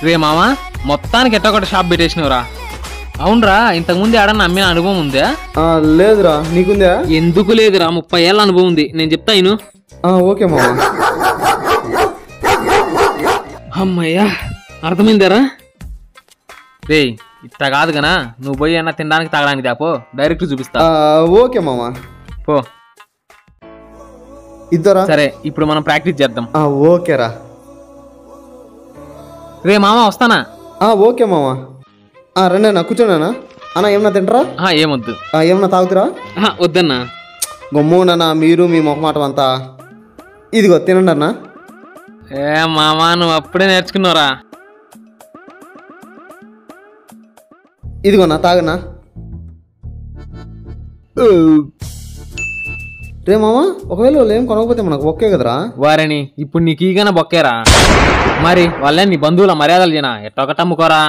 రే మామ మొత్తానికి ఎట్టొకటి షాప్ పెట్టేసినవురా. అవునరా, ఇంతకుముందు ఏడన్నా అమ్మిన అనుభవం ఉందా? లేదురా, నీకుందా? ఎందుకు లేదురా, 30 ఏళ్ళ అనుభవం ఉంది. నేను చెప్తా ఇను. ఓకే మామ. అమ్మయ్యా, అర్థమైందారా? రే ఇట్లా కాదు గనా, నువ్వు పోయి అన్న తినడానికి తాగడానికి దాపో, డైరెక్ట్ చూపిస్తా. ఓకే మామ, పో. ఇద్దరా? సరే, ఇప్పుడు మనం ప్రాక్టీస్ చేద్దాం. ఓకేరా. రే మామ వస్తానా? ఓకే మామ. రండి అన్న, కూర్చోనా అన్న. ఏమన్నా తింటరా? ఏమొద్దు. ఏమన్నా తాగుతురా? వద్దన్నా. గమ్మునన్నా, మీరు మీ మొహమాటం అంతా. ఇదిగో తినండి అన్న. మామ నువ్వు అప్పుడే నేర్చుకున్నావురా. ఇదిగోనా, తాగనా. రే మామ, ఒకవేళ వాళ్ళు ఏం కొనకపోతే మనకు బొక్కే కదరా. వారని ఇప్పుడు నీకు ఈగన బొక్కేరా. మరి వాళ్ళే నీ బంధువుల మర్యాదలు చేయనా, ఎట్టొకటి అమ్ముకోరా.